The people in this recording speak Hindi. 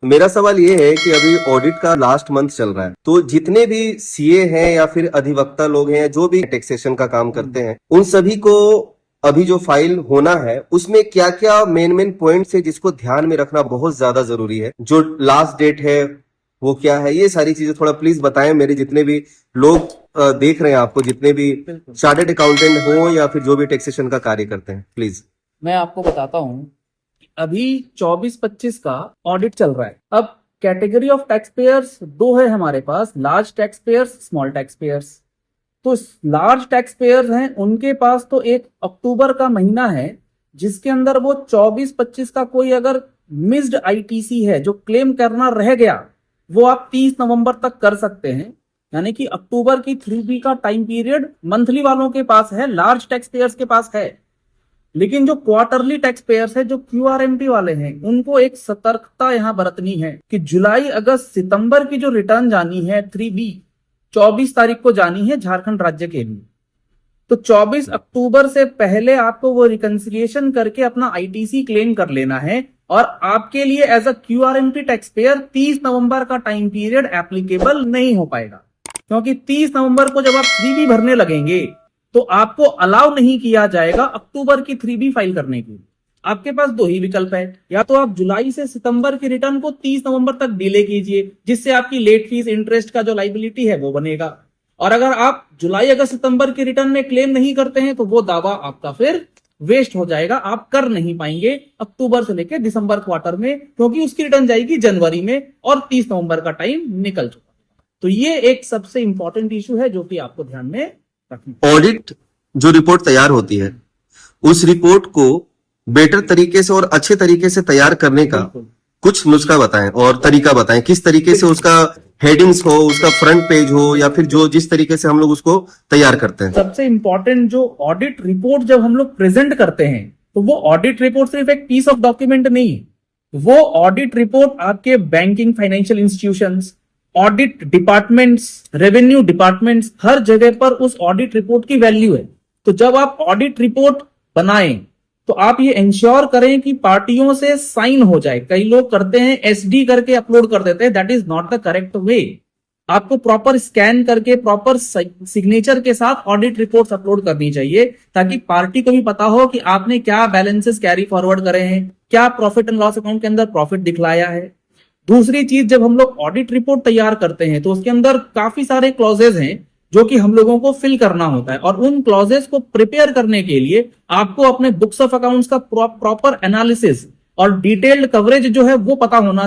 मेरा सवाल ये है कि अभी ऑडिट का लास्ट मंथ चल रहा है, तो जितने भी सीए हैं या फिर अधिवक्ता लोग हैं जो भी टैक्सेशन का काम करते हैं, उन सभी को अभी जो फाइल होना है उसमें क्या क्या मेन पॉइंट्स है जिसको ध्यान में रखना बहुत ज्यादा जरूरी है, जो लास्ट डेट है वो क्या है, ये सारी चीजें थोड़ा प्लीज बताएं। मेरे जितने भी लोग देख रहे हैं आपको, जितने भी चार्टर्ड अकाउंटेंट हो या फिर जो भी टैक्सेशन का कार्य करते हैं, प्लीज। मैं आपको बताता हूं, अभी 24-25 का ऑडिट चल रहा है। अब कैटेगरी ऑफ टैक्स पेयर्स दो है हमारे पास, large tax payers, small tax payers. तो लार्ज टैक्स पेयर्स हैं, उनके पास तो 1 अक्टूबर का महीना है जिसके अंदर वो 24-25 का कोई अगर मिस्ड आईटीसी है जो क्लेम करना रह गया, वो आप 30 नवंबर तक कर सकते हैं। यानी कि अक्टूबर की 3B का टाइम पीरियड मंथली वालों के पास है, लार्ज टैक्स पेयर्स के पास है। लेकिन जो क्वार्टरली टैक्स पेयर्स है, जो QRMT वाले हैं, उनको एक सतर्कता यहां बरतनी है कि जुलाई, अगस्त, सितंबर की जो रिटर्न जानी है 3B 24 तारीख को जानी है झारखंड राज्य के लिए। तो 24 अक्टूबर से पहले आपको वो रिकंसिलिएशन करके अपना आईटीसी क्लेम कर लेना है, और आपके लिए as a QRMT tax payer 30 नवंबर का टाइम पीरियड एप्लीकेबल नहीं हो पाएगा, क्योंकि 30 नवंबर को जब आप 3B भरने लगेंगे तो आपको अलाउ नहीं किया जाएगा अक्टूबर की 3B फाइल करने की। आपके पास दो ही विकल्प है, या तो आप जुलाई से सितंबर की रिटर्न को 30 नवंबर तक डिले कीजिए, जिससे आपकी लेट फीस इंटरेस्ट का जो लाइबिलिटी है वो बनेगा। और अगर आप जुलाई, अगस्त, सितंबर की रिटर्न में क्लेम नहीं करते हैं तो वो दावा आपका फिर वेस्ट हो जाएगा, आप कर नहीं पाएंगे अक्टूबर से लेकर दिसंबर क्वार्टर में, क्योंकि उसकी रिटर्न जाएगी जनवरी में और 30 नवंबर का टाइम निकल चुका। तो ये एक सबसे इंपॉर्टेंट इशू है जो कि आपको ध्यान में रखना। ऑडिट जो रिपोर्ट तैयार होती है, उस रिपोर्ट को बेटर तरीके से और अच्छे तरीके से तैयार करने का कुछ नुस्खा बताएं और तरीका बताएं, किस तरीके से उसका हेडिंग्स हो, उसका फ्रंट पेज हो, या फिर जो जिस तरीके से हम लोग उसको तैयार करते हैं। सबसे इंपॉर्टेंट, जो ऑडिट रिपोर्ट जब हम लोग प्रेजेंट करते हैं, तो वो ऑडिट रिपोर्ट सिर्फ एक पीस ऑफ डॉक्यूमेंट नहीं है, वो ऑडिट रिपोर्ट आपके banking, financial institutions, audit departments, revenue departments, हर जगह पर उस ऑडिट रिपोर्ट की वैल्यू है। तो जब आप ऑडिट रिपोर्ट बनाएं तो आप ये इंश्योर करें कि पार्टियों से साइन हो जाए। कई लोग करते हैं SD करके अपलोड कर देते हैं, that is not the correct way. आपको प्रॉपर स्कैन करके प्रॉपर सिग्नेचर के साथ ऑडिट रिपोर्ट्स अपलोड करनी चाहिए, ताकि पार्टी को भी पता हो कि आपने क्या बैलेंसेस कैरी फॉरवर्ड करे हैं, क्या प्रॉफिट एंड लॉस अकाउंट के अंदर प्रॉफिट दिखलाया है। दूसरी चीज, जब हम लोग ऑडिट रिपोर्ट तैयार करते हैं तो उसके अंदर काफी सारे क्लॉजेज हैं जो कि हम लोगों को फिल करना होता है, और उन क्लॉजेस को प्रिपेयर करने के लिए आपको अपने बुक्स ऑफ अकाउंट्स का प्रॉपर एनालिसिस और डिटेल्ड कवरेज जो है वो पता होना चाहिए।